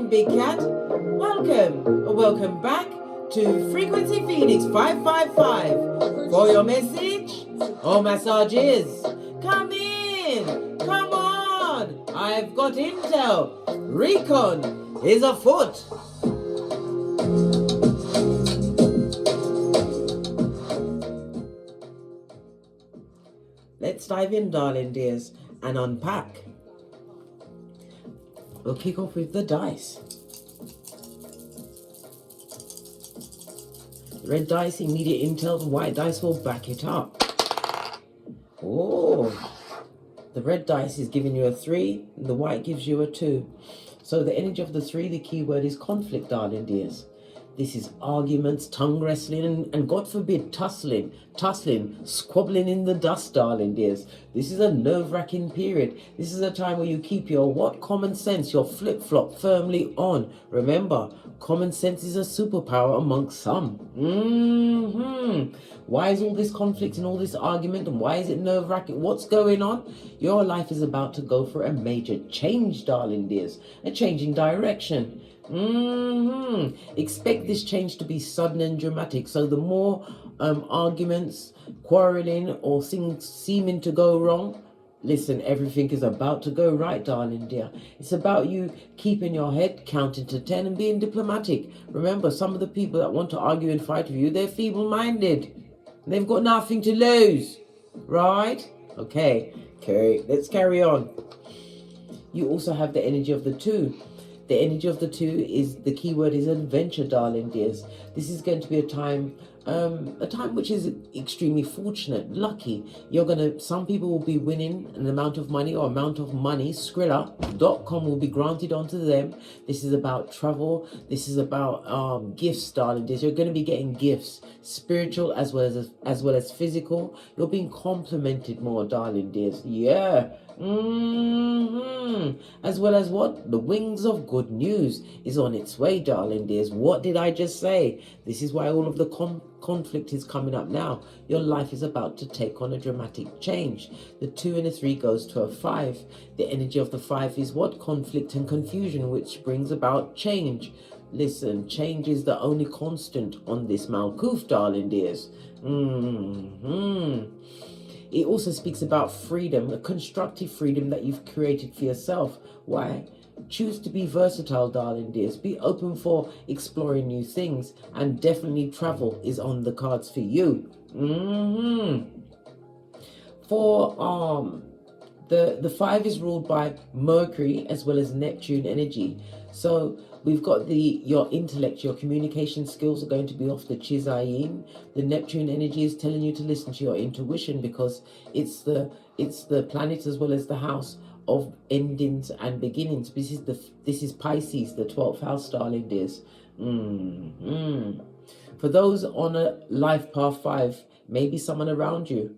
morning, Big Cat. Welcome back to Frequency Phoenix 555 for your message or massages. Come in, come on. I've got intel. Recon is afoot. Let's dive in, darling dears, and unpack. We'll kick off with the dice. Red dice, immediate intel. The white dice will back it up. Oh, the red dice is giving you a 3. The white gives you a 2. So the energy of the 3, the key word is conflict, darling dears. This is arguments, tongue wrestling, and God forbid, tussling, squabbling in the dust, darling dears. This is a nerve-wracking period. This is a time where you keep your common sense, your flip-flop firmly on. Remember, common sense is a superpower amongst some. Why is all this conflict and all this argument, and why is it nerve-wracking? What's going on? Your life is about to go for a major change, darling dears. A change in direction. Expect this change to be sudden and dramatic. So the more arguments, quarreling, or things seeming to go wrong, listen, everything is about to go right, darling dear. It's about you keeping your head, counting to 10 and being diplomatic. Remember, some of the people that want to argue and fight with you, they're feeble-minded. They've got nothing to lose, right? Okay, let's carry on. You also have the energy of the 2. The energy of the 2 is, the key word is adventure, darling dears. This is going to be a time which is extremely fortunate, lucky. Some people will be winning an amount of money, Skrilla.com will be granted onto them. This is about travel. This is about gifts, darling dears. You're going to be getting gifts, spiritual as well as physical. You're being complimented more, darling dears. Yeah. As well as what? The wings of good news is on its way, darling dears. What did I just say? This is why all of the conflict is coming up now. Your life is about to take on a dramatic change. The 2 and a 3 goes to a 5. The energy of the 5 is what? Conflict and confusion, which brings about change. Listen, change is the only constant on this Malkuth, darling dears. It also speaks about freedom, a constructive freedom that you've created for yourself. Why? Choose to be versatile, darling dears. Be open for exploring new things, and definitely travel is on the cards for you. For the 5 is ruled by Mercury as well as Neptune energy. So we've got your intellect, your communication skills are going to be off the Chizayin. The Neptune energy is telling you to listen to your intuition, because it's the planet as well as the house of endings and beginnings. This is Pisces, the 12th house, darling dears. For those on a life path 5, maybe someone around you,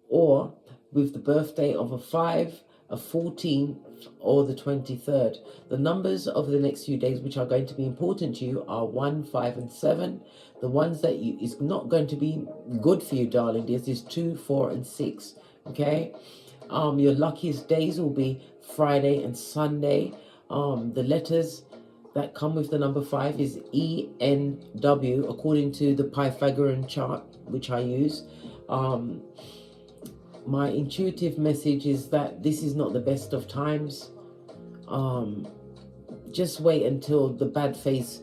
or with the birthday of a 5, a 14, or the 23rd. The numbers of the next few days which are going to be important to you are 1, 5, and 7. The ones that is not going to be good for you, darling dears, is 2, 4, and 6. Okay? Your luckiest days will be Friday and Sunday. The letters that come with the number 5 is ENW, according to the Pythagorean chart, which I use. My intuitive message is that this is not the best of times. Just wait until the bad phase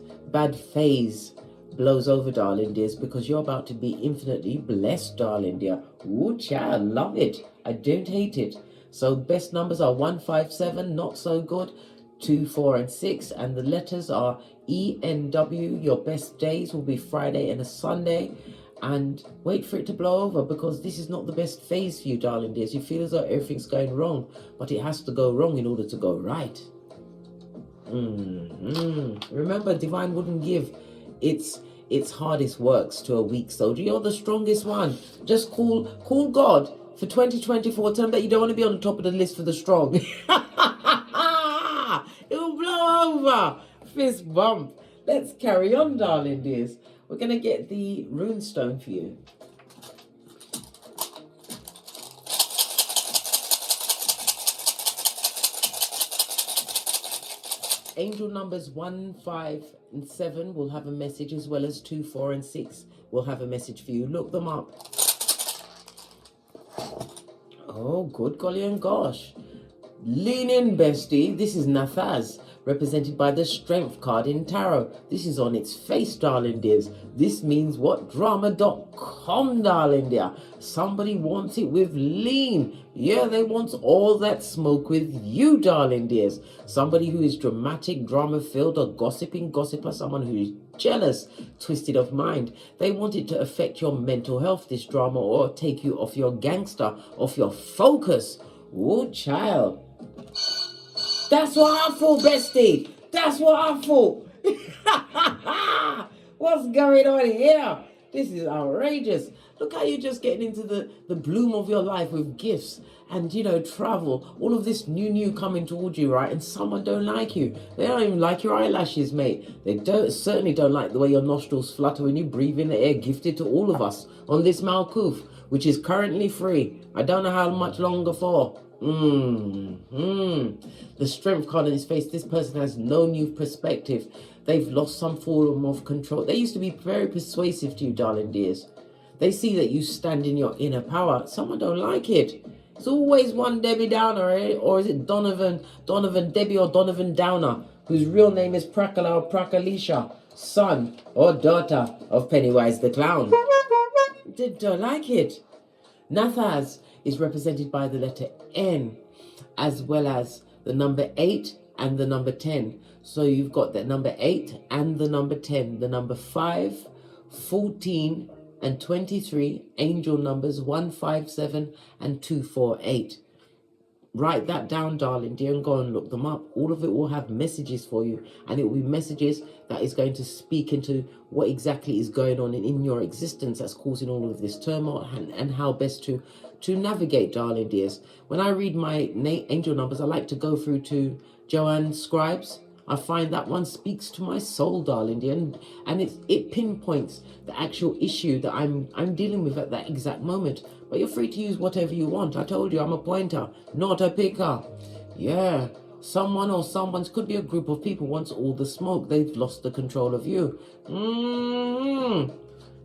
blows over, darling dears, because you're about to be infinitely blessed, darling dear. Ooh, child, I love it. I don't hate it. So best numbers are 1, 5, 7, not so good, 2, 4, and 6, and the letters are ENW. Your best days will be Friday and a Sunday. And wait for it to blow over, because this is not the best phase for you, darling dears. You feel as though everything's going wrong, but it has to go wrong in order to go right. Remember, divine wouldn't give its hardest works to a weak soldier. You're the strongest one. Just call God for 2024. Tell him that you don't want to be on the top of the list for the strong. It'll blow over. Fist bump. Let's carry on, darling dears. We're going to get the runestone for you. Angel numbers 1, 5, and 7 will have a message, as well as 2, 4, and 6 will have a message for you. Look them up. Oh, good golly and gosh. Lean in, bestie. This is Nathaz, represented by the Strength card in Tarot. This is on its face, darling dears. This means what? Drama.com, darling dear. Somebody wants it with lean. Yeah, they want all that smoke with you, darling dears. Somebody who is dramatic, drama-filled, or gossiping gossiper, someone who is jealous, twisted of mind. They want it to affect your mental health, this drama, or take you off your gangster, off your focus. Oh, child. That's what I thought, bestie. That's what I thought. What's going on here? This is outrageous. Look how you're just getting into the bloom of your life with gifts and, you know, travel. All of this new coming towards you, right? And someone don't like you. They don't even like your eyelashes, mate. They certainly don't like the way your nostrils flutter when you breathe in the air gifted to all of us on this Malkuth, which is currently free. I don't know how much longer for. The Strength card in his face. This person has no new perspective. They've lost some form of control. They used to be very persuasive to you, darling dears. They see that you stand in your inner power. Someone don't like it. It's always one Debbie Downer, eh? Or is it Donovan Debbie or Donovan Downer, whose real name is Prakala or Prakalisha, son or daughter of Pennywise the Clown. They don't like it. Nathaz is represented by the letter N, as well as the number 8 and the number 10. So you've got the number 8 and the number 10, the number 5, 14, and 23, angel numbers 157 and 248. Write that down, darling dear, and go and look them up. All of it will have messages for you, and it will be messages that is going to speak into what exactly is going on in your existence that's causing all of this turmoil, and how best to navigate, darling dears. When I read my angel numbers, I like to go through to Joanne Scribes. I find that one speaks to my soul, darling dear, and it pinpoints the actual issue that I'm dealing with at that exact moment. But you're free to use whatever you want. I told you I'm a pointer, not a picker. Yeah, someone or someone's, could be a group of people, wants all the smoke. They've lost the control of you.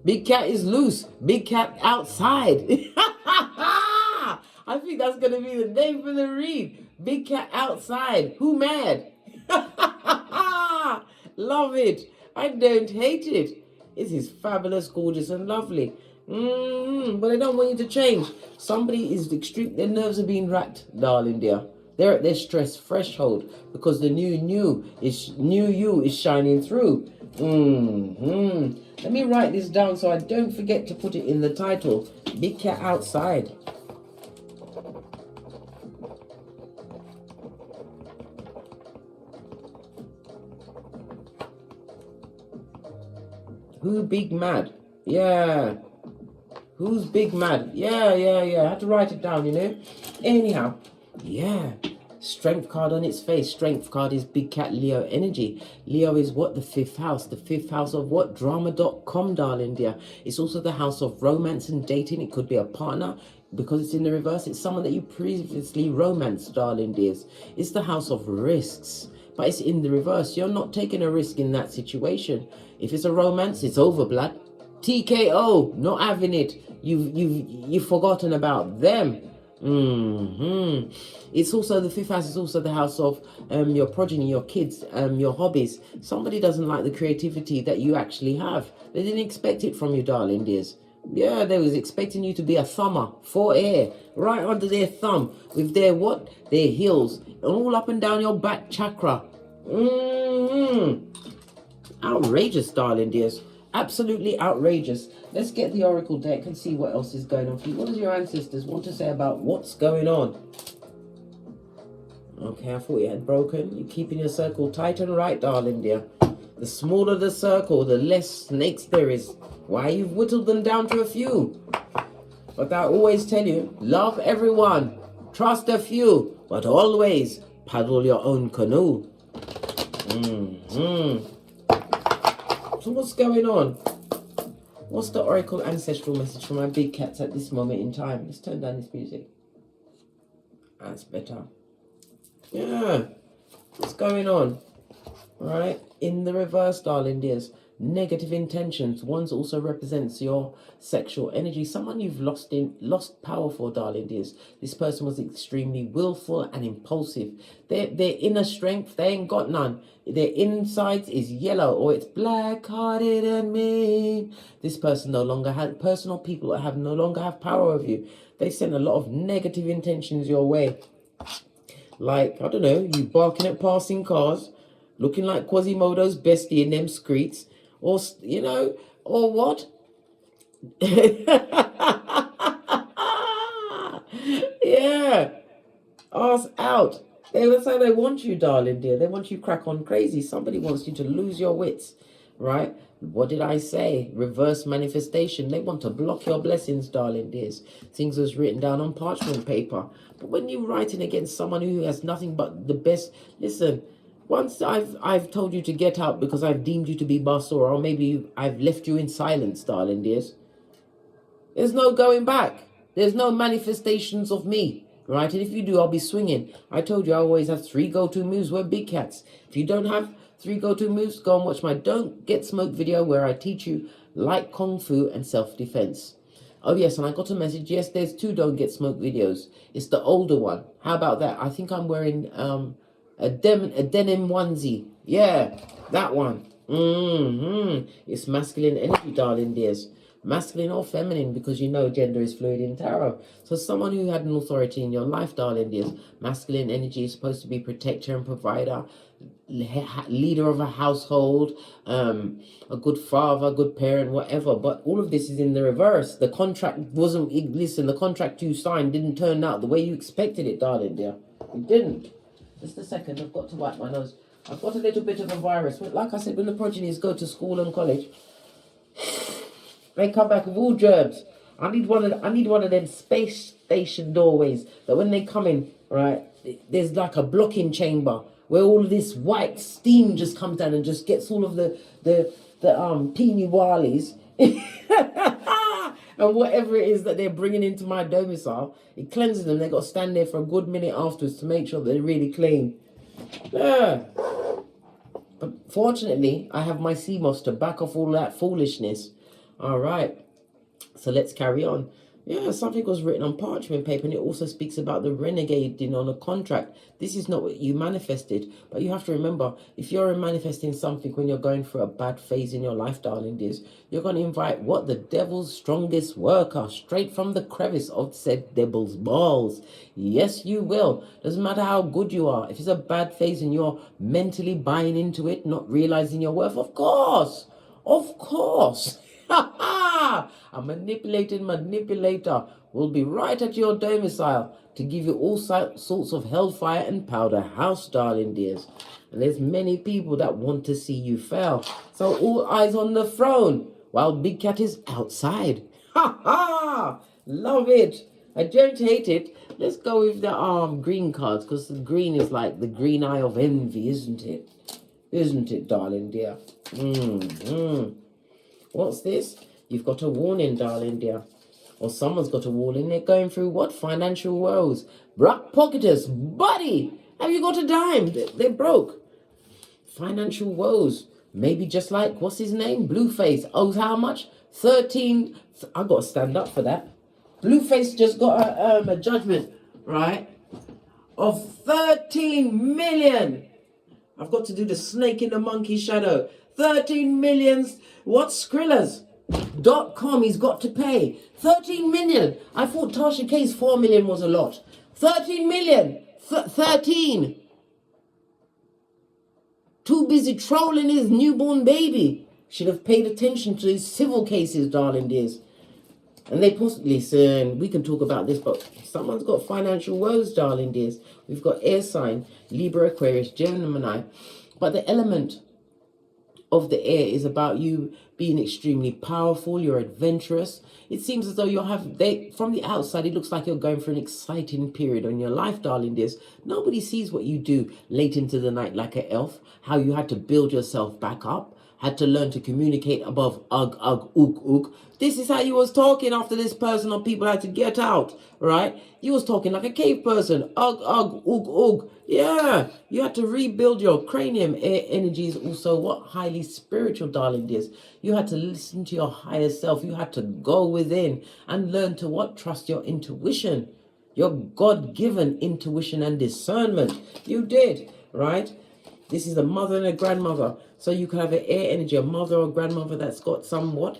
Big cat is loose. Big cat outside. I think that's going to be the name for the read. Big cat outside. Who mad? Love it. I don't hate it. It is fabulous, gorgeous, and lovely. But I don't want you to change. Somebody is extreme. Their nerves are being racked, darling dear. They're at their stress threshold because the new you is shining through. Let me write this down so I don't forget to put it in the title. Big cat outside. Who big mad? Yeah. Who's big mad? Yeah. I had to write it down, you know. Anyhow, yeah. Strength card on its face. Strength card is big cat Leo energy. Leo is what? The 5th house. The 5th house of what? Drama.com, darling dear. It's also the house of romance and dating. It could be a partner. Because it's in the reverse, it's someone that you previously romanced, darling dears. It's the house of risks. But it's in the reverse. You're not taking a risk in that situation. If it's a romance, it's over, blood. TKO, not having it. You've forgotten about them. It's also the 5th house is also the house of your progeny, your kids, your hobbies. Somebody doesn't like the creativity that you actually have. They didn't expect it from you, darling dears. Yeah, they was expecting you to be a thumber for air, right under their thumb, with their what? Their heels, all up and down your back chakra. Outrageous, darling dears. Absolutely outrageous. Let's get the oracle deck and see what else is going on for you. What does your ancestors want to say about what's going on? Okay, I thought you had broken. You're keeping your circle tight and right, darling dear. The smaller the circle, the less snakes there is. Why, you've whittled them down to a few. But I always tell you, love everyone, trust a few, but always paddle your own canoe. So what's going on? What's the oracle ancestral message for my big cats at this moment in time? Let's turn down this music. That's better. Yeah. What's going on? right? In the reverse, darling dears, negative intentions. Ones also represents your sexual energy. Someone you've lost power for, darling dears. This person was extremely willful and impulsive. Their inner strength, they ain't got none. Their insides is yellow or it's black-hearted and mean. This person no longer has personal people that have no longer have power over you. They send a lot of negative intentions your way. Like, I don't know, you barking at passing cars, looking like Quasimodo's bestie in them streets, or, you know, or what? Yeah, ass out. They will say they want you, darling dear. They want you crack on crazy. Somebody wants you to lose your wits, right? What did I say? Reverse manifestation. They want to block your blessings, darling dears. Things was written down on parchment paper. But when you're writing against someone who has nothing but the best, listen, once I've told you to get out because I've deemed you to be basura, or maybe I've left you in silence, darling dears. There's no going back. There's no manifestations of me, right? And if you do, I'll be swinging. I told you I always have 3 go-to moves. We're big cats. If you don't have 3 go-to moves, go and watch my Don't Get Smoked video where I teach you light kung fu and self-defense. Oh yes, and I got a message. Yes, there's 2 Don't Get Smoked videos. It's the older one. How about that? I think I'm wearing a denim onesie. Yeah, that one. It's masculine energy, darling dears. Masculine or feminine, because you know gender is fluid in tarot. So someone who had an authority in your life, darling dears. Masculine energy is supposed to be protector and provider, leader of a household, a good father, good parent, whatever. But all of this is in the reverse. The contract wasn't, listen, the contract you signed didn't turn out the way you expected it, darling dear. It didn't. Just a second, I've got to wipe my nose. I've got a little bit of a virus. Like I said, when the progenies go to school and college, they come back with all germs. I need one of them space station doorways that when they come in, right, there's like a blocking chamber where all of this white steam just comes down and just gets all of the teeny wallies and whatever it is that they're bringing into my domicile. It cleanses them. They've got to stand there for a good minute afterwards to make sure they're really clean. Yeah. But fortunately, I have my CMOS to back off all that foolishness. All right, so let's carry on. Yeah, something was written on parchment paper, and it also speaks about the renegading on a contract. This is not what you manifested, but you have to remember, if you're manifesting something when you're going through a bad phase in your life, darling dears, you're going to invite what? The devil's strongest worker, straight from the crevice of said devil's balls. Yes, you will. Doesn't matter how good you are. If it's a bad phase and you're mentally buying into it, not realizing your worth, of course. A manipulated manipulator will be right at your domicile to give you all sorts of hellfire and powder house, darling dears. And there's many people that want to see you fail. So all eyes on the throne while Big Cat is outside. Love it. I don't hate it. Let's go with the green cards, because the green is like the green eye of envy, isn't it? Isn't it, darling dear? What's this? You've got a warning, darling dear. Or someone's got a warning. They're going through what? Financial woes. Black pocketers. Buddy, have you got a dime? They're broke. Financial woes. Maybe just like, what's his name? Blueface. Owes how much? 13. I got to stand up for that. Blueface just got a judgment, right? Of 13 million. I've got to do the snake in the monkey shadow. 13 millions. What? Skrillers.com he's got to pay. 13 million. I thought Tasha K's 4 million was a lot. 13 million. 13. Too busy trolling his newborn baby. Should have paid attention to his civil cases, darling dears. And they possibly, listen, we can talk about this, but someone's got financial woes, darling dears. We've got air sign, Libra, Aquarius, Gemini. But the element of the air is about you being extremely powerful. You're adventurous. It seems as though from the outside, it looks like you're going through an exciting period in your life, darling dears. Nobody sees what you do late into the night like an elf, how you had to build yourself back up, had to learn to communicate above ugh, ugh, ook, ook. This is how you was talking after this person or people had to get out, right? You was talking like a cave person. Ugh, ugh, ook, ook. Yeah, you had to rebuild your cranium. Air energy is also what? Highly spiritual, darling dears. You had to listen to your higher self. You had to go within and learn to what? Trust your intuition. Your God-given intuition and discernment. You did, right? This is a mother and a grandmother. So you can have an air energy, a mother or grandmother that's got somewhat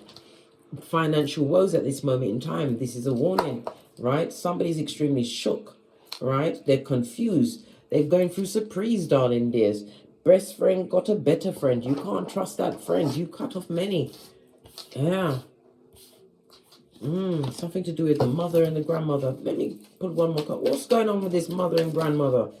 financial woes at this moment in time. This is a warning, right? Somebody's extremely shook, right? They're confused. They're going through surprise, darling dears. Best friend got a better friend. You can't trust that friend. You cut off many. Yeah. Something to do with the mother and the grandmother. Let me put one more card. What's going on with this mother and grandmother?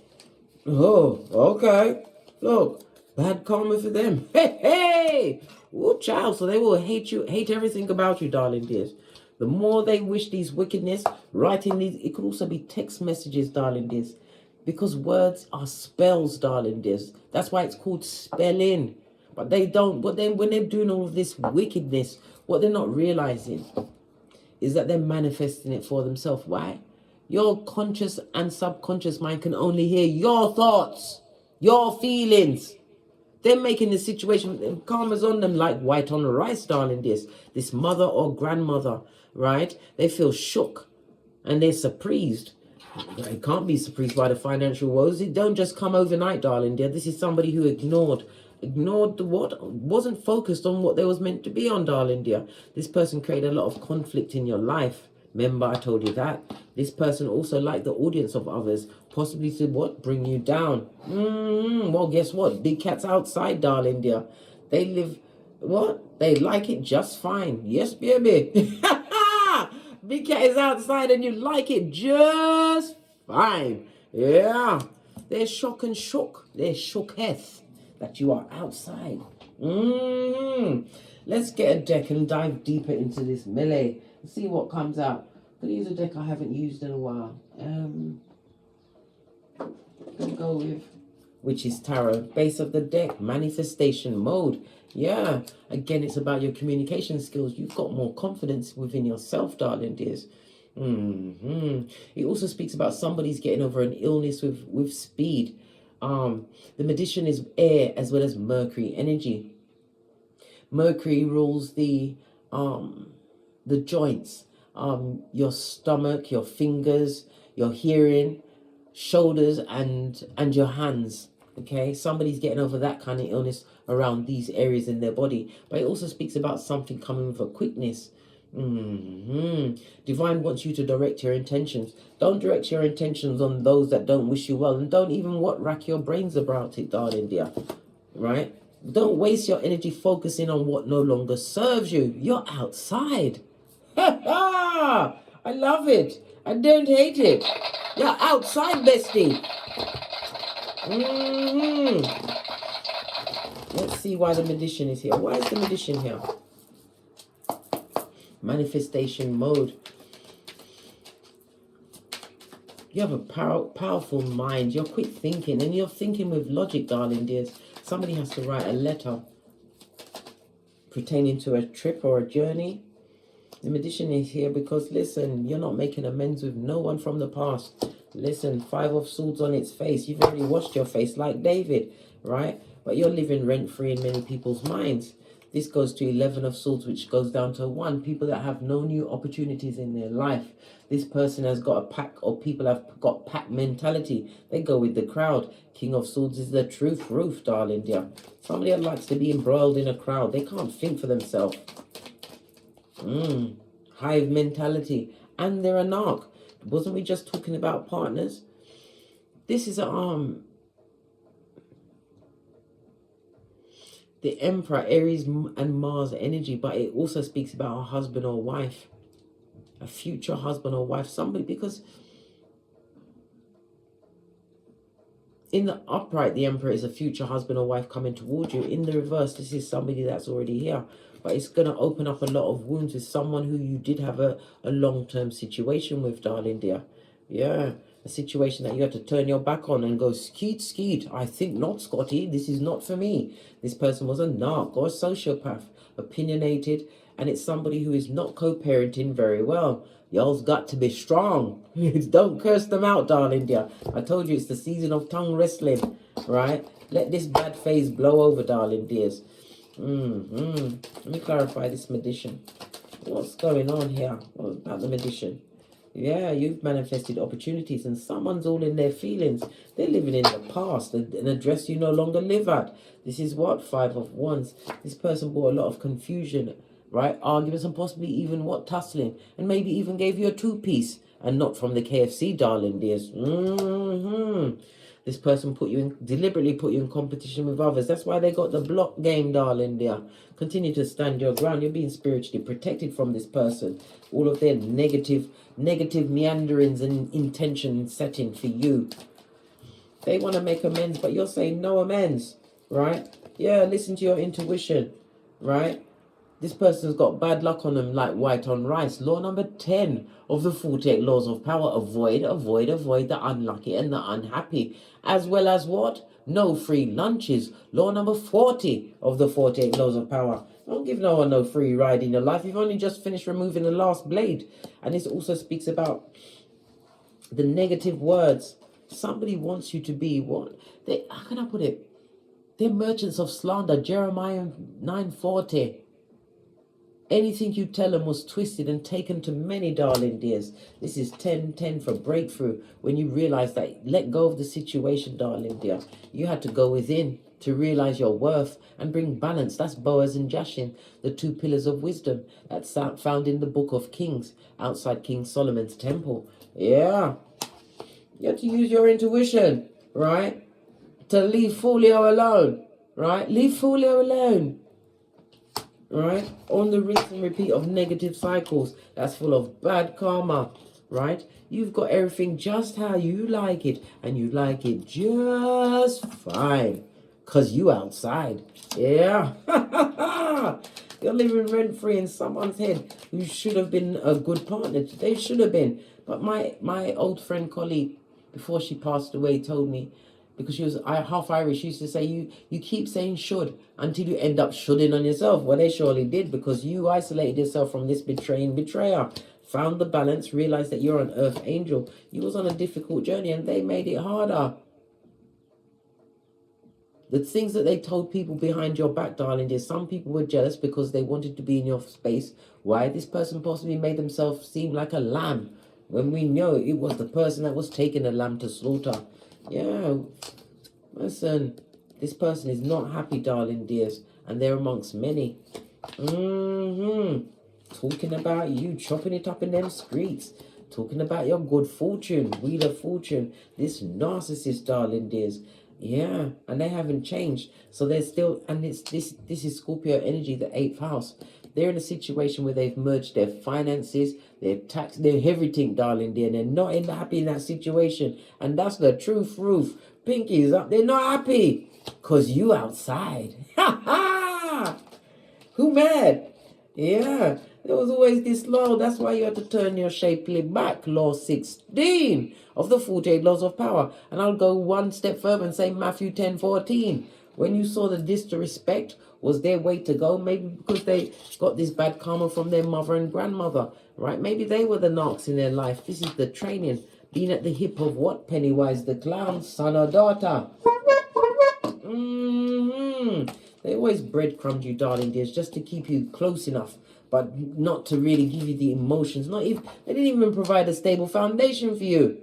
Oh, okay. Look, bad karma for them. Hey, hey! Oh, child. So they will hate you, hate everything about you, darling dears. The more they wish these wickedness, writing these, it could also be text messages, darling dears. Because words are spells, darling dears. That's why it's called spelling. But they don't, but then when they're doing all of this wickedness, what they're not realizing is that they're manifesting it for themselves. Why? Your conscious and subconscious mind can only hear your thoughts, your feelings. They're making the situation, karma's on them like white on rice, darling dears. This mother or grandmother, right? They feel shook and they're surprised. They can't be surprised by the financial woes. It don't just come overnight, darling dear. This is somebody who ignored the what? Wasn't focused on what they was meant to be on, darling dear. This person created a lot of conflict in your life. Remember, I told you that. This person also liked the audience of others, possibly to what? Bring you down. Well, guess what? Big cats outside, darling dear. They live, what? They like it just fine. Yes, baby. Big cat is outside and you like it just fine. Yeah. They're shock and shook. They're shooketh that you are outside. Let's get a deck and dive deeper into this melee. See what comes out. I'm going to use a deck I haven't used in a while. I'm going to go with Witch's Tarot. Base of the deck, manifestation mode. Yeah, again, it's about your communication skills. You've got more confidence within yourself, darling dears. It also speaks about somebody's getting over an illness with speed. The Magician is air as well as Mercury energy. Mercury rules the joints, your stomach, your fingers, your hearing, shoulders, and your hands. Okay, somebody's getting over that kind of illness around these areas in their body. But it also speaks about something coming with a quickness. Divine wants you to direct your intentions. Don't direct your intentions on those that don't wish you well, and don't even rack your brains about it, darling dear. Right? Don't waste your energy focusing on what no longer serves you. You're outside. I love it. I don't hate it. You're outside, bestie. Let's see why the Magician is here. Why is the Magician here? Manifestation mode. You have a powerful mind. You're quick thinking, and you're thinking with logic, darling dears. Somebody has to write a letter pertaining to a trip or a journey. The Magician is here because, listen, you're not making amends with no one from the past. Listen, 5 of Swords on its face. You've already washed your face like David, right? But you're living rent-free in many people's minds. This goes to 11 of Swords, which goes down to 1. People that have no new opportunities in their life. This person has got a pack, or people have got pack mentality. They go with the crowd. King of Swords is the truth roof, darling dear. Somebody that likes to be embroiled in a crowd. They can't think for themselves. Hive mentality. And they're a narc. Wasn't we just talking about partners? This is the Emperor, Aries and Mars energy, but it also speaks about a husband or wife, a future husband or wife, somebody, because in the upright, the Emperor is a future husband or wife coming towards you. In the reverse, this is somebody that's already here. But it's going to open up a lot of wounds with someone who you did have a long-term situation with, darling dear. Yeah. a situation that you have to turn your back on and go, skeet, skeet. I think not, Scotty. This is not for me. This person was a narc or a sociopath, opinionated, and it's somebody who is not co-parenting very well. Y'all's got to be strong. Don't curse them out, darling dear. I told you it's the season of tongue wrestling, right? Let this bad phase blow over, darling dears. Let me clarify this magician. What's going on here? What about the magician? Yeah, you've manifested opportunities and someone's all in their feelings. They're living in the past, an address you no longer live at. This is what? 5 of Wands. This person brought a lot of confusion, right? Arguments and possibly even what? Tussling. And maybe even gave you a 2-piece and not from the KFC, darling dears. This person deliberately put you in competition with others. That's why they got the block game, darling dear. Continue to stand your ground. You're being spiritually protected from this person. All of their negative meanderings and intention setting for you. They want to make amends, but you're saying no amends, right? Yeah, listen to your intuition, right? This person's got bad luck on them like white on rice. Law number 10 of the 48 laws of power. Avoid the unlucky and the unhappy. As well as what? No free lunches. Law number 40 of the 48 laws of power. Don't give no one no free ride in your life. You've only just finished removing the last blade. And this also speaks about the negative words. Somebody wants you to be what? How can I put it? They're merchants of slander. Jeremiah 9:40. Anything you tell them was twisted and taken to many, darling dears. This is 10-10 for breakthrough. When you realize that, let go of the situation, darling dear. You had to go within to realize your worth and bring balance. That's Boaz and Jashin, the 2 pillars of wisdom. That's found in the book of Kings, outside King Solomon's temple. Yeah. You have to use your intuition, right? To leave Folio alone, right? Leave Folio alone. Right, on the rinse and repeat of negative cycles that's full of bad karma, right? You've got everything just how you like it, and you like it just fine because you outside. Yeah. You're living rent-free in someone's head who should have been a good partner. They should have been. But my old friend colleague, before she passed away, told me, because she was half Irish, she used to say, you keep saying should until you end up shoulding on yourself. Well, they surely did, because you isolated yourself from this betraying betrayer. Found the balance, realized that you're an earth angel. You was on a difficult journey and they made it harder. The things that they told people behind your back, darling, is some people were jealous because they wanted to be in your space. Why? This person possibly made themselves seem like a lamb, when we know it was the person that was taking the lamb to slaughter. Yeah, listen, this person is not happy, darling dears, and they're amongst many. Talking about you, chopping it up in them streets, talking about your good fortune, wheel of fortune, this narcissist, darling dears. Yeah, and they haven't changed, so they're still, and this is Scorpio energy, the 8th house. They're in a situation where they've merged their finances, their tax, their everything, darling dear. They're not happy in that situation. And that's the truth, roof. Pinkies up. They're not happy. Because you outside. Ha ha! Who mad? Yeah. There was always this law. That's why you had to turn your shapely back. Law 16 of the 48 laws of power. And I'll go one step further and say Matthew 10:14. When you saw the disrespect was their way to go, maybe because they got this bad karma from their mother and grandmother, right? Maybe they were the narcs in their life. This is the training. Being at the hip of what? Pennywise the clown, son or daughter. They always breadcrumbed you, darling dears, just to keep you close enough, but not to really give you the emotions. They didn't even provide a stable foundation for you.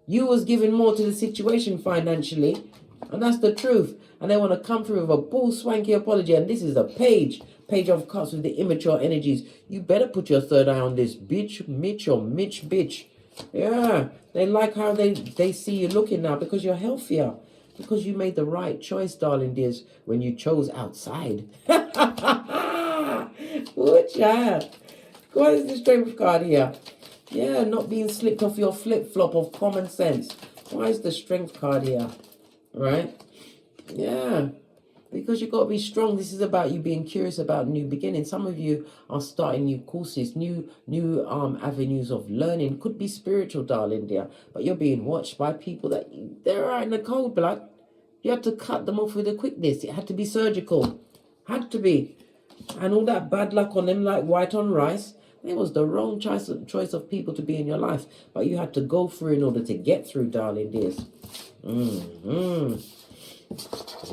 You was giving more to the situation financially, and that's the truth. And they want to come through with a bull swanky apology. And this is a page of cups with the immature energies. You better put your third eye on this bitch, Mitch or Mitch bitch. Yeah, they like how they see you looking now because you're healthier. Because you made the right choice, darling dears, when you chose outside. Good child. What is the strength card here? Yeah, not being slipped off your flip-flop of common sense. Why is the strength card here? Right? Yeah. Because you've got to be strong. This is about you being curious about new beginnings. Some of you are starting new courses, new avenues of learning. Could be spiritual, darling dear, but you're being watched by people that they're right in the cold blood. You had to cut them off with a quickness. It had to be surgical. Had to be. And all that bad luck on them like white on rice. It was the wrong choice of people to be in your life. But you had to go through in order to get through, darling dears. Oh,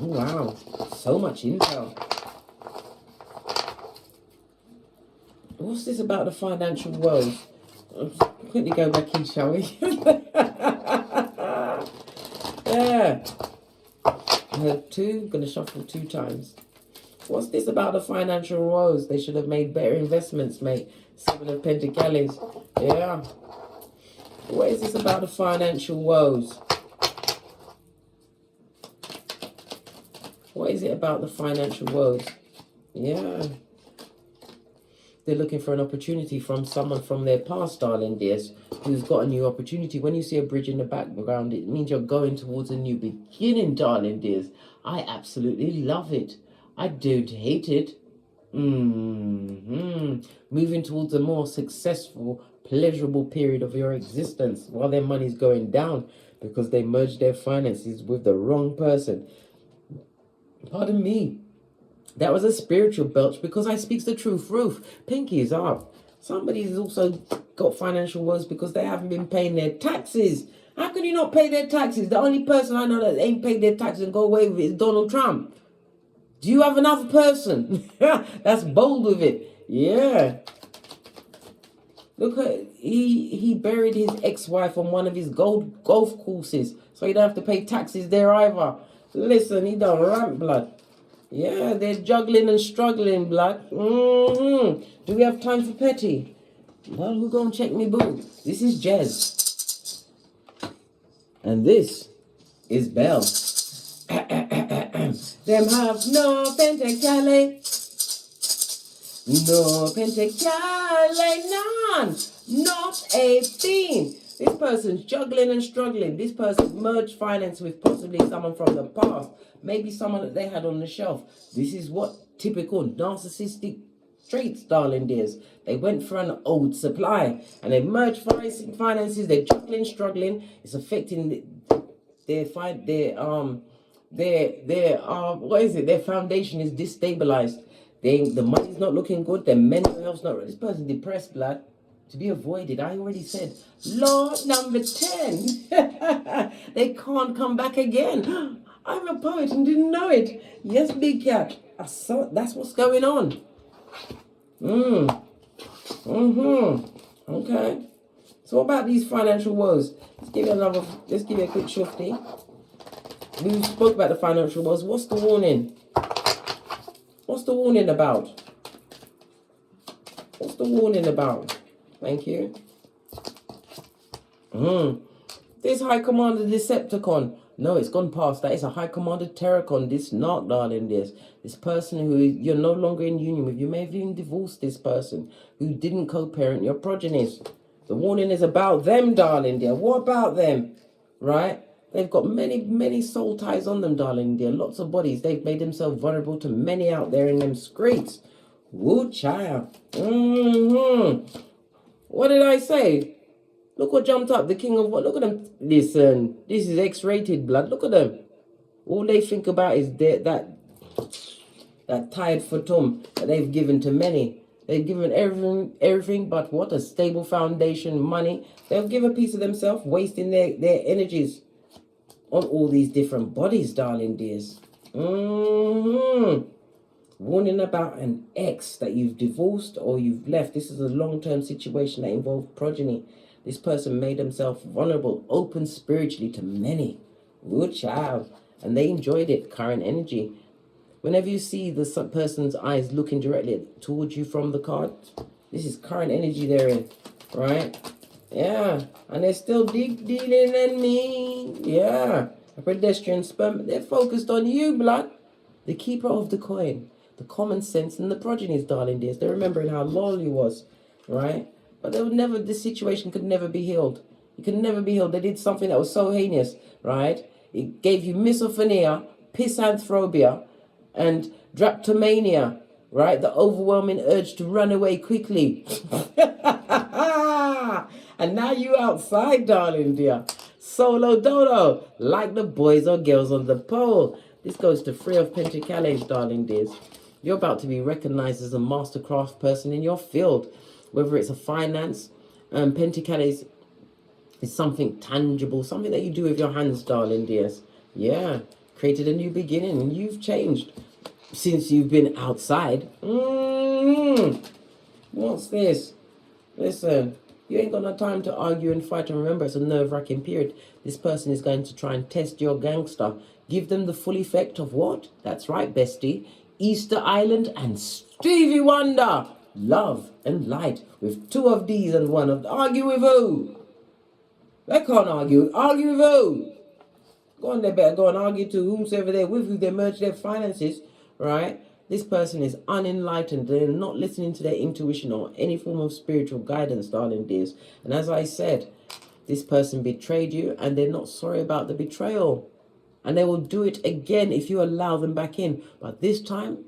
wow. So much intel. What's this about the financial woes? Quickly go back in, shall we? Yeah. I heard 2. Going to shuffle 2 times. What's this about the financial woes? They should have made better investments, mate. 7 of Pentacles. Yeah. What is this about the financial woes? What is it about the financial woes? Yeah. They're looking for an opportunity from someone from their past, darling dears, who's got a new opportunity. When you see a bridge in the background, it means you're going towards a new beginning, darling dears. I absolutely love it. I don't hate it. Moving towards a more successful, pleasurable period of your existence while their money's going down because they merged their finances with the wrong person. Pardon me. That was a spiritual belch because I speaks the truth. Roof, pinkies up. Somebody's also got financial woes because they haven't been paying their taxes. How can you not pay their taxes? The only person I know that ain't paid their taxes and go away with it is Donald Trump. Do you have another person? That's bold with it. Yeah. Look at, he buried his ex-wife on one of his golf courses. So he don't have to pay taxes there either. Listen, he done ramp blood. Yeah, they're juggling and struggling, blood. Do we have time for petty? Well, who gonna check me, boo? This is Jez. And this is Belle. Them have no pentacale. No pentacale, none. Not a thing. This person's juggling and struggling. This person merged finance with possibly someone from the past. Maybe someone that they had on the shelf. This is what typical narcissistic traits, darling dears. They went for an old supply and they merged finances. They're juggling, struggling. It's affecting their foundation is destabilized. The money's not looking good. Their mental health's not. This person's depressed, blood. To be avoided. I already said. Law number 10. They can't come back again. I'm a poet and didn't know it. Yes, big cat. I saw. That's what's going on. Okay. So what about these financial woes? Let's give you a quick shufty. We spoke about the financial woes. What's the warning? What's the warning about? What's the warning about? Thank you. This High Commander Decepticon. No, it's gone past that. It's a High Commander Terracon. This not, darling, this person who you're no longer in union with. You may have even divorced this person who didn't co-parent your progenies. The warning is about them, darling dear. What about them? Right? They've got many soul ties on them, darling dear. Lots of bodies. They've made themselves vulnerable to many out there in them streets. Woo, child. What did I say? Look what jumped up. The king of what? Look at them. Listen, this is X-rated blood. Look at them. All they think about is that tired fatum that they've given to many. They've given everything but what? A stable foundation, money. They'll give a piece of themselves, wasting their energies on all these different bodies, darling dears. Warning about an ex that you've divorced or you've left. This is a long-term situation that involves progeny. This person made themselves vulnerable, open spiritually to many. Good child. And they enjoyed it, current energy. Whenever you see the person's eyes looking directly towards you from the card, this is current energy they're in, right? Yeah. And they're still dealing in me. Yeah. A pedestrian sperm. They're focused on you, blood. The keeper of the coin. The common sense and the progenies, darling dears. They're remembering how loyal you was, right? But this situation could never be healed. It could never be healed. They did something that was so heinous, right? It gave you misophonia, pisanthropia, and drapetomania, right? The overwhelming urge to run away quickly. And now you outside, darling dear. Solo dolo, like the boys or girls on the pole. This goes to 3 of Pentacles, darling dears. You're about to be recognized as a mastercraft person in your field, whether it's a finance, Pentacles is something tangible, something that you do with your hands, darling dears. Yeah, created a new beginning, and you've changed since you've been outside. What's this? Listen, you ain't got no time to argue and fight, and remember, it's a nerve-wracking period. This person is going to try and test your gangster. Give them the full effect of what? That's right, bestie. Easter Island and Stevie Wonder. Love and light with 2 of these and 1 of... Argue with who? They can't argue. Argue with who? Go on, they better go and argue to whomsoever they're with, who they merge their finances, right? This person is unenlightened. They're not listening to their intuition or any form of spiritual guidance, darling dears. And as I said, this person betrayed you, and they're not sorry about the betrayal. And they will do it again if you allow them back in. But this time,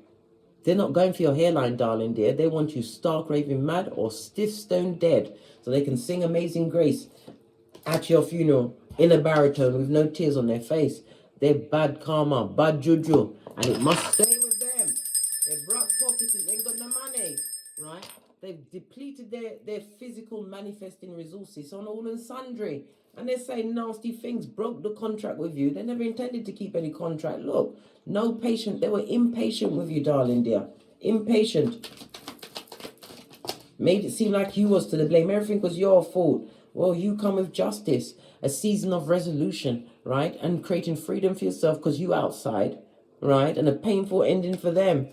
they're not going for your hairline, darling dear. They want you stark raving mad or stiff stone dead, so they can sing Amazing Grace at your funeral in a baritone with no tears on their face. They're bad karma, bad juju, and it must stay with them. They're broke pockets, they ain't got no money, right? They've depleted their physical manifesting resources on all and sundry. And they're saying nasty things, broke the contract with you. They never intended to keep any contract. Look, no patient. They were impatient with you, darling dear. Impatient. Made it seem like you was to the blame. Everything was your fault. Well, you come with justice, a season of resolution, right? And creating freedom for yourself because you outside, right? And a painful ending for them.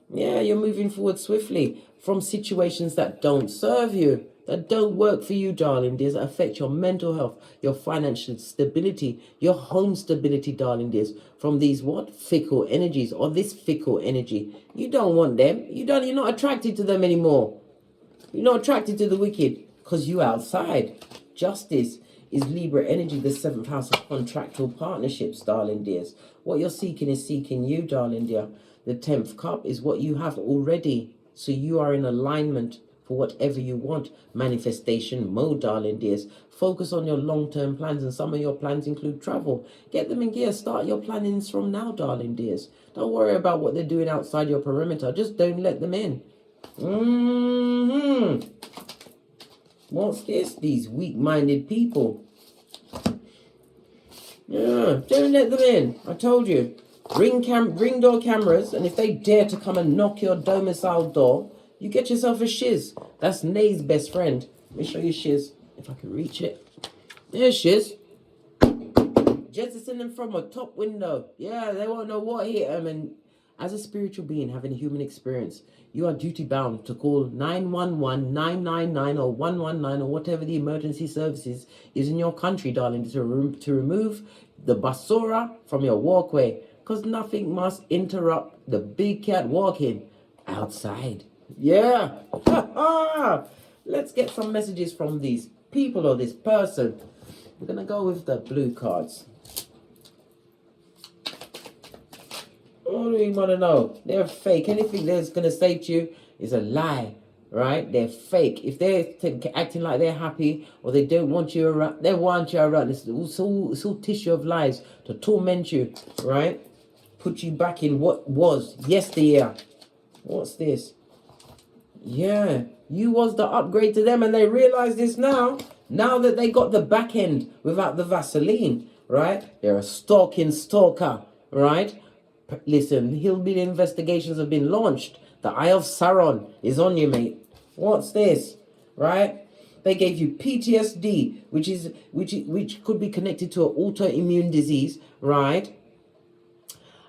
Yeah, you're moving forward swiftly from situations that don't serve you, that don't work for you, darling dears, that affect your mental health, your financial stability, your home stability, darling dears, from these what? Fickle energies, or this fickle energy. You don't want them. You're not attracted to them anymore. You're not attracted to the wicked because you outside. Justice is Libra energy, the 7th house of contractual partnerships, darling dears. What you're seeking is seeking you, darling dear. The 10th cup is what you have already. So you are in alignment for whatever you want. Manifestation mode, darling dears. Focus on your long-term plans, and some of your plans include travel. Get them in gear. Start your plannings from now, darling dears. Don't worry about what they're doing outside your perimeter. Just don't let them in. What's this? These weak-minded people. Yeah, don't let them in. I told you. Ring door cameras, and if they dare to come and knock your domicile door, you get yourself a shiz. That's Nay's best friend. Let me show you shiz, if I can reach it. There's shiz. Jettisoning them from a top window. Yeah, they won't know what hit them. And as a spiritual being having a human experience, you are duty bound to call 911, 999, or 119, or whatever the emergency services is in your country, darling, to remove the basura from your walkway. Because nothing must interrupt the big cat walking outside. Yeah. Let's get some messages from these people or this person. We're going to go with the blue cards. What do you want to know? They're fake. Anything they're going to say to you is a lie, right? They're fake. If they're acting like they're happy or they don't want you around, they want you around. It's all tissue of lies to torment you, right? Put you back in what was yesteryear. What's this? Yeah, you was the upgrade to them, and they realize this now. Now that they got the back end without the Vaseline, right? They're a stalking stalker, right? Listen, hillbilly investigations have been launched. The Eye of Sauron is on you, mate. What's this? Right? They gave you PTSD, which could be connected to an autoimmune disease, right?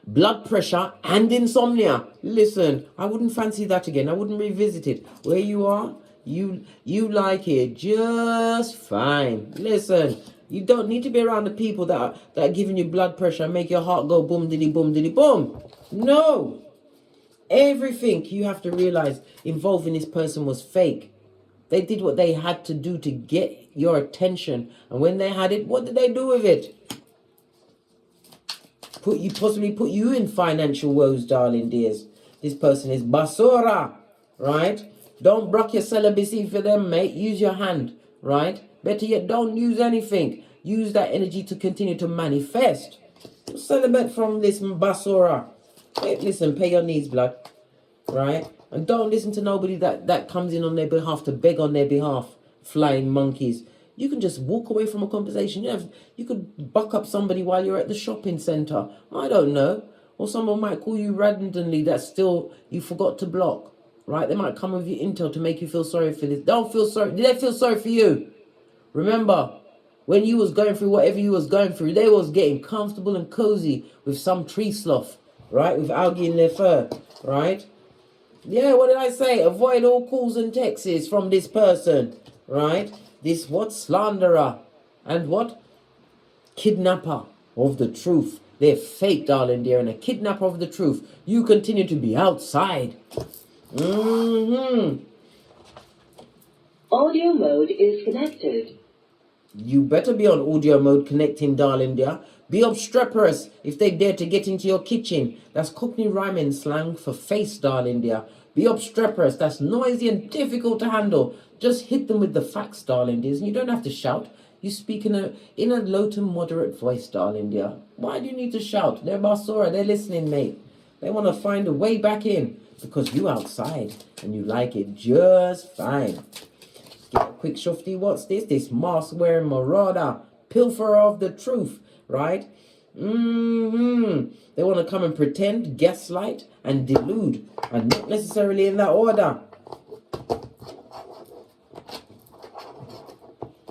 Blood pressure and insomnia. Listen, I wouldn't fancy that again. I wouldn't revisit it. Where you are, you like it just fine. Listen, you don't need to be around the people that are giving you blood pressure and make your heart go boom diddy boom. No. Everything you have to realize involving this person was fake. They did what they had to do to get your attention. And when they had it, what did they do with it? possibly put you in financial woes, darling dears. This person is basura, right? Don't block your celibacy for them, mate. Use your hand, right? Better yet, don't use anything. Use that energy to continue to manifest. Celibate from this basura. Hey, listen, pay your needs, blood, right? And don't listen to nobody that comes in on their behalf to beg on their behalf. Flying monkeys. You can just walk away from a conversation. You could buck up somebody while you're at the shopping centre. I don't know. Or someone might call you randomly that still you forgot to block. Right? They might come with your intel to make you feel sorry for this. Don't feel sorry. Did they feel sorry for you? Remember, when you was going through whatever you was going through, they was getting comfortable and cozy with some tree sloth. Right? With algae in their fur. Right? Yeah, what did I say? Avoid all calls and texts from this person. Right? This what? Slanderer. And what? Kidnapper of the truth. They're fake, darling dear, and a kidnapper of the truth. You continue to be outside. Audio mode is connected. You better be on audio mode connecting, darling dear. Be obstreperous if they dare to get into your kitchen. That's Cockney rhyming slang for face, darling dear. Be obstreperous. That's noisy and difficult to handle. Just hit them with the facts, darling dears. And you don't have to shout. You speak in a low to moderate voice, darling dear. Why do you need to shout? They're basura. They're listening, mate. They want to find a way back in because you outside and you like it just fine. Get a quick shufty. What's this? This mask-wearing marauder. Pilferer of the truth, right? They want to come and pretend, gaslight, and delude. And not necessarily in that order.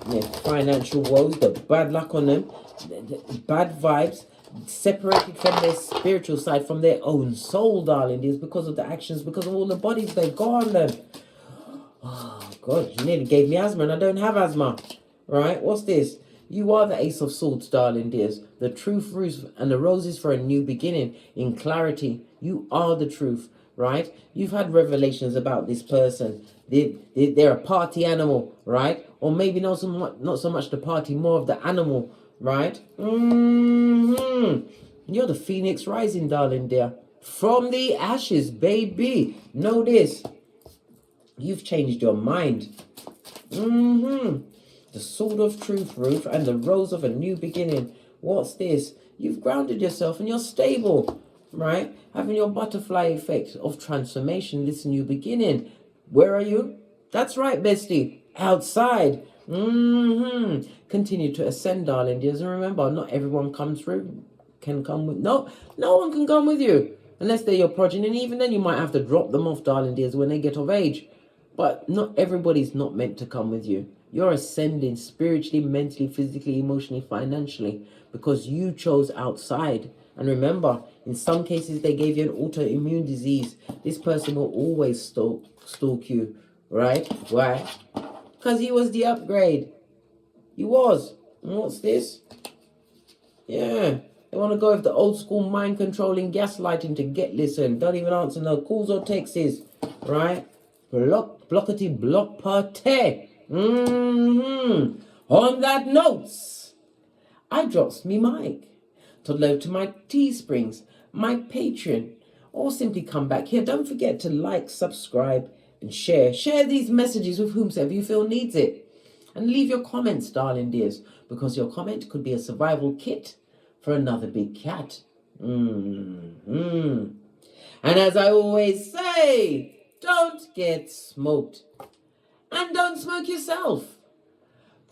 Yeah, financial woes, the bad luck on them, the bad vibes, separated from their spiritual side, from their own soul, darling. It's because of the actions, because of all the bodies they've got on them. Oh, God, you nearly gave me asthma and I don't have asthma. Right? What's this? You are the Ace of Swords, darling dears. The truth roots and the roses for a new beginning. In clarity, you are the truth, right? You've had revelations about this person. They're a party animal, right? Or maybe not so much the party, more of the animal, right? You're the phoenix rising, darling dear. From the ashes, baby. Know this. You've changed your mind. The sword of truth, Ruth, and the rose of a new beginning. What's this? You've grounded yourself and you're stable, right? Having your butterfly effect of transformation, this new beginning. Where are you? That's right, bestie. Outside. Continue to ascend, darling dears. And remember, not everyone can come with... No one can come with you. Unless they're your progeny. And even then, you might have to drop them off, darling dears, when they get of age. But not everybody's not meant to come with you. You're ascending spiritually, mentally, physically, emotionally, financially. Because you chose outside. And remember, in some cases, they gave you an autoimmune disease. This person will always stalk you. Right? Why? Because he was the upgrade. He was. And what's this? Yeah. They want to go with the old school mind controlling gaslighting to get listen. Don't even answer no calls or texts. Right? Blockety block party. On that note, I drops me mic. To load to my Teesprings, my Patreon, or simply come back here. Don't forget to like, subscribe, and share. Share these messages with whomsoever you feel needs it. And leave your comments, darling dears, because your comment could be a survival kit for another big cat. And as I always say, don't get smoked. And don't smoke yourself.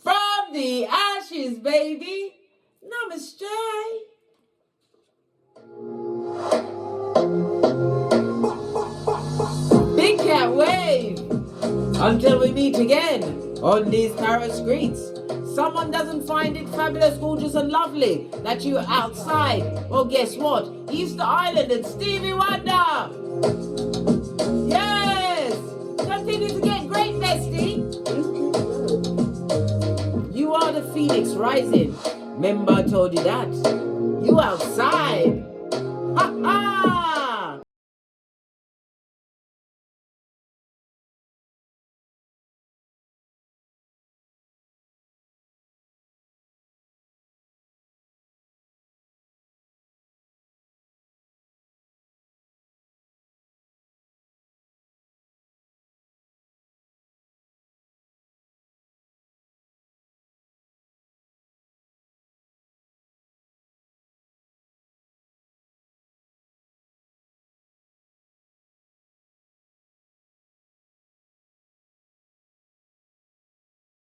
From the ashes, baby. Namaste. Big cat wave. Until we meet again on these tarot streets. Someone doesn't find it fabulous, gorgeous and lovely that you're outside. Well, guess what? Easter Island and Stevie Wonder. Yes. Continue to get great, bestie. You are the phoenix rising. Remember I told you that. You outside.